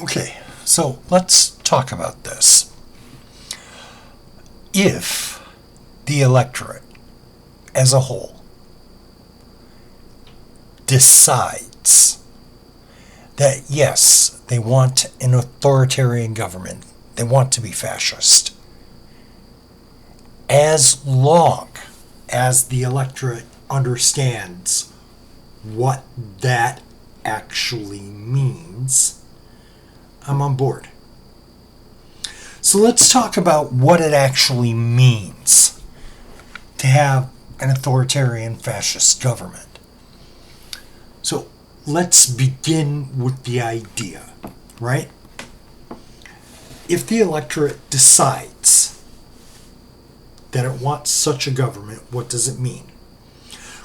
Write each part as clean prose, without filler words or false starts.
Okay, so let's talk about this. If the electorate as a whole decides that yes, they want an authoritarian government, they want to be fascist, as long as the electorate understands what that actually means, I'm on board. So let's talk about what it actually means to have an authoritarian fascist government. So let's begin with the idea, right? If the electorate decides that it wants such a government, what does it mean?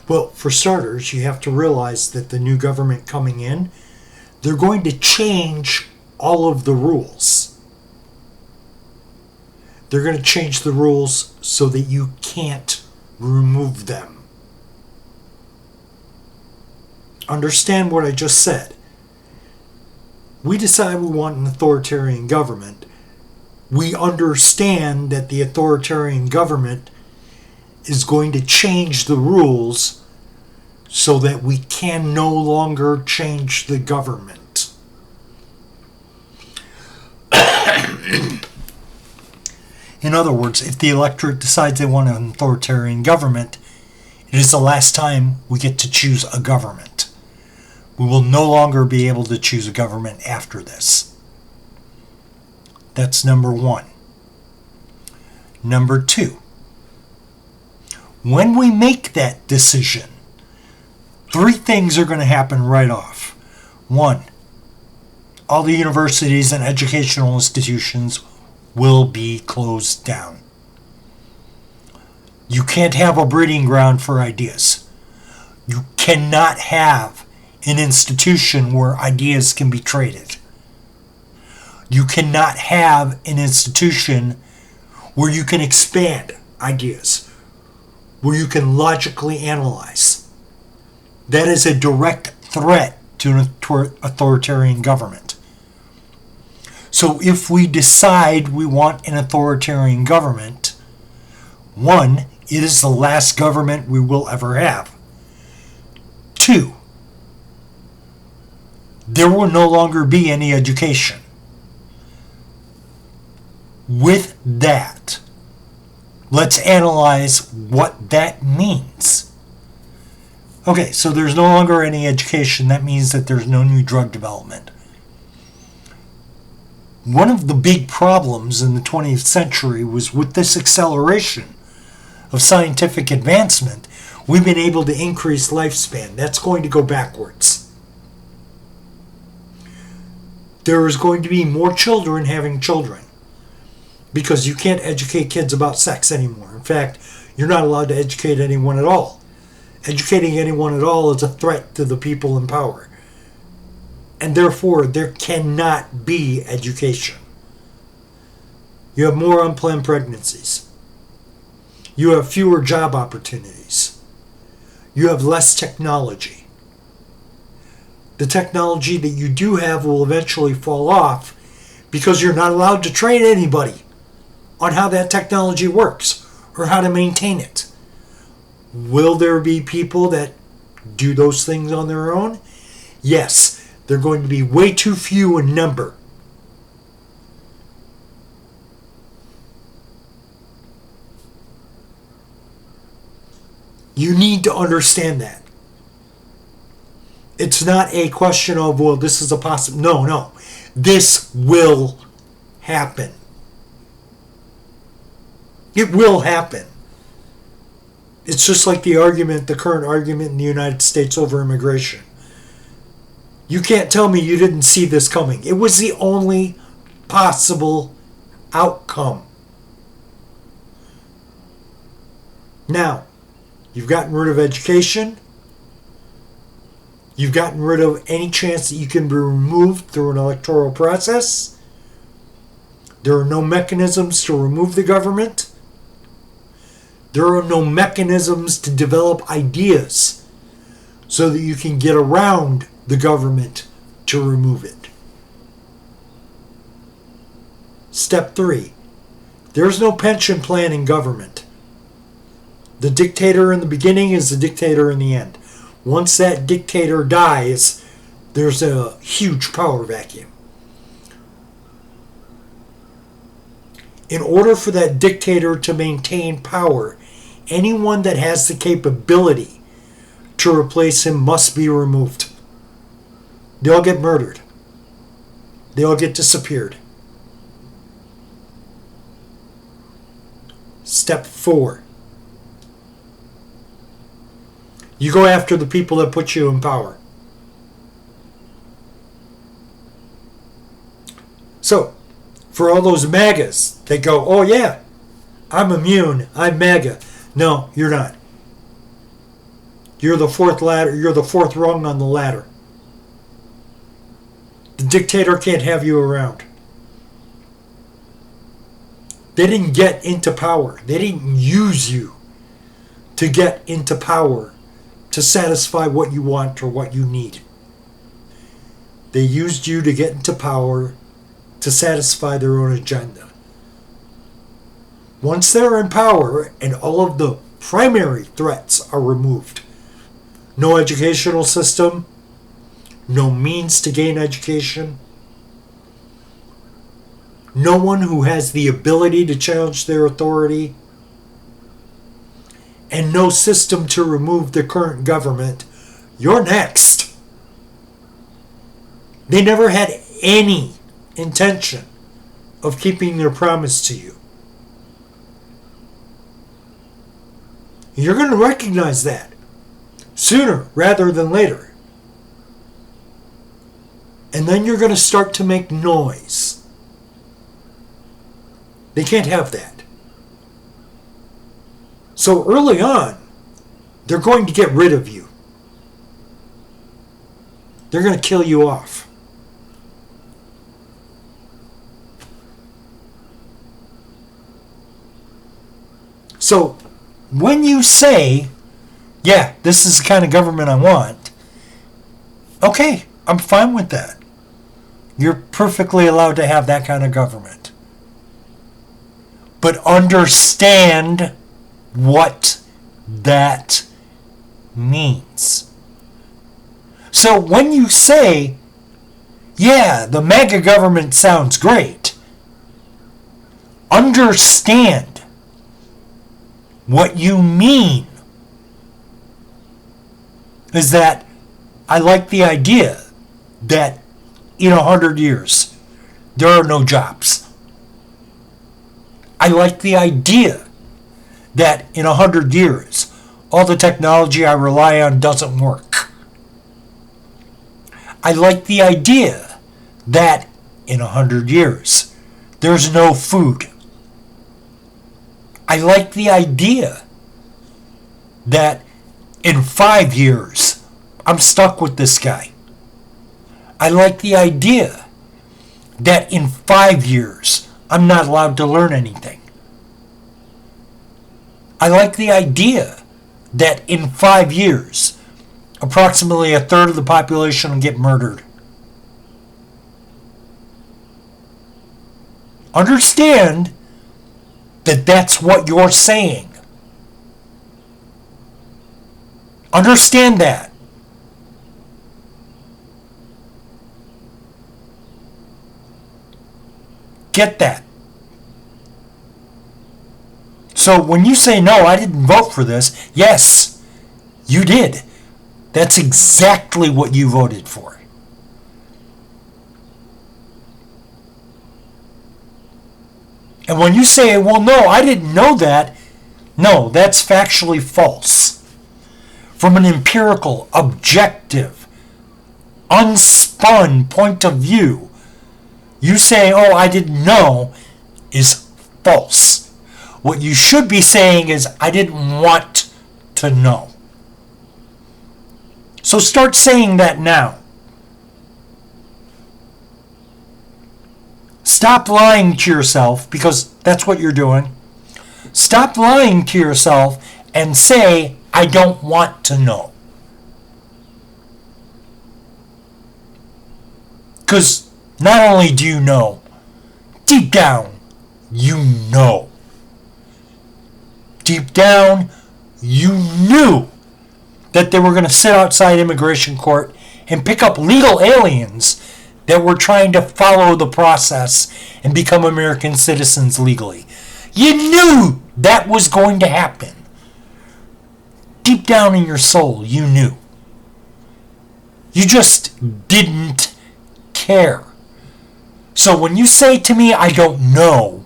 Well, for starters, you have to realize that the new government coming in, they're going to change all of the rules. They're going to change the rules so that you can't remove them. Understand what I just said. We decide we want an authoritarian government. We understand that the authoritarian government is going to change the rules so that we can no longer change the government. In other words, if the electorate decides they want an authoritarian government, it is the last time we get to choose a government. We will no longer be able to choose a government after this. That's number one. Number two, when we make that decision, three things are going to happen right off. One, all the universities and educational institutions will be closed down. You can't have a breeding ground for ideas. You cannot have an institution where ideas can be traded. You cannot have an institution where you can expand ideas, where you can logically analyze. That is a direct threat to an authoritarian government. So if we decide we want an authoritarian government, one, it is the last government we will ever have. Two, there will no longer be any education. With that, let's analyze what that means. Okay, so there's no longer any education. That means that there's no new drug development. One of the big problems in the 20th century was with this acceleration of scientific advancement, we've been able to increase lifespan. That's going to go backwards. There is going to be more children having children because you can't educate kids about sex anymore. In fact, you're not allowed to educate anyone at all. Educating anyone at all is a threat to the people in power. And therefore, there cannot be education. You have more unplanned pregnancies. You have fewer job opportunities. You have less technology. The technology that you do have will eventually fall off because you're not allowed to train anybody on how that technology works or how to maintain it. Will there be people that do those things on their own? Yes. They're going to be way too few in number. You need to understand that. It's not a question of, well, this is a possible. No. This will happen. It will happen. It's just like the current argument in the United States over immigration. You can't tell me you didn't see this coming. It was the only possible outcome. Now, you've gotten rid of education. You've gotten rid of any chance that you can be removed through an electoral process. There are no mechanisms to remove the government. There are no mechanisms to develop ideas so that you can get around the government to remove it. Step 3. There's no pension plan in government. The dictator in the beginning is the dictator in the end. Once that dictator dies, there's a huge power vacuum. In order for that dictator to maintain power, anyone that has the capability to replace him must be removed. They all get murdered. They all get disappeared. Step 4. You go after the people that put you in power. So, for all those MAGAs that go, oh yeah, I'm immune, I'm MAGA. No, you're not. You're the fourth ladder. You're the fourth rung on the ladder. The dictator can't have you around. They didn't get into power. They didn't use you to get into power to satisfy what you want or what you need. They used you to get into power to satisfy their own agenda. Once they're in power and all of the primary threats are removed, no educational system, no means to gain education, no one who has the ability to challenge their authority, and no system to remove the current government, you're next. They never had any intention of keeping their promise to you. You're going to recognize that sooner rather than later. And then you're going to start to make noise. They can't have that. So early on, they're going to get rid of you. They're going to kill you off. So when you say, yeah, this is the kind of government I want, okay, I'm fine with that. You're perfectly allowed to have that kind of government. But understand what that means. So when you say, yeah, the MAGA government sounds great, understand what you mean is that I like the idea that in 100 years there are no jobs. I like the idea that in 100 years all the technology I rely on doesn't work. I like the idea that in 100 years there's no food. I like the idea that in 5 years I'm stuck with this guy. I like the idea that in 5 years I'm not allowed to learn anything. I like the idea that in 5 years approximately a third of the population will get murdered. Understand that that's what you're saying. Understand that. Get that. So when you say, no, I didn't vote for this, yes, you did. That's exactly what you voted for. And when you say, well, no, I didn't know that, no, that's factually false. From an empirical, objective, unspun point of view, you saying, oh, I didn't know, is false. What you should be saying is, I didn't want to know. So start saying that now. Stop lying to yourself, because that's what you're doing. Stop lying to yourself and say, I don't want to know. Because not only do you know, deep down, you know. Deep down, you knew that they were going to sit outside immigration court and pick up legal aliens that were trying to follow the process and become American citizens legally. You knew that was going to happen. Deep down in your soul, you knew. You just didn't care. So when you say to me, I don't know,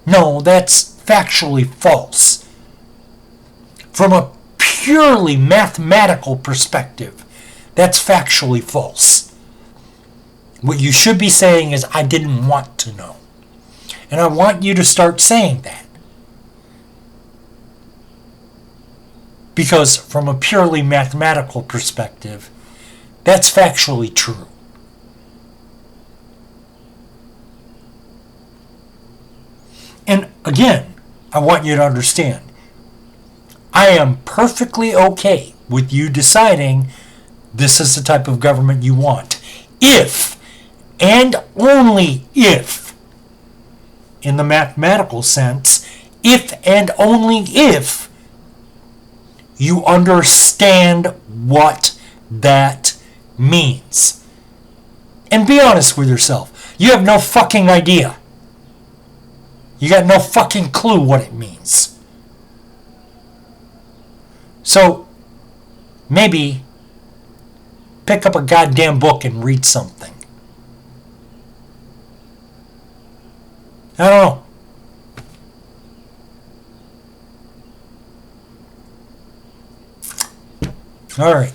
no, that's factually false. From a purely mathematical perspective, that's factually false. What you should be saying is, I didn't want to know. And I want you to start saying that. Because from a purely mathematical perspective, that's factually true. And again, I want you to understand, I am perfectly okay with you deciding this is the type of government you want. If, and only if, in the mathematical sense, if and only if you understand what that means. And be honest with yourself. You have no fucking idea. You got no fucking clue what it means. So, maybe pick up a goddamn book and read something. I don't know. All right.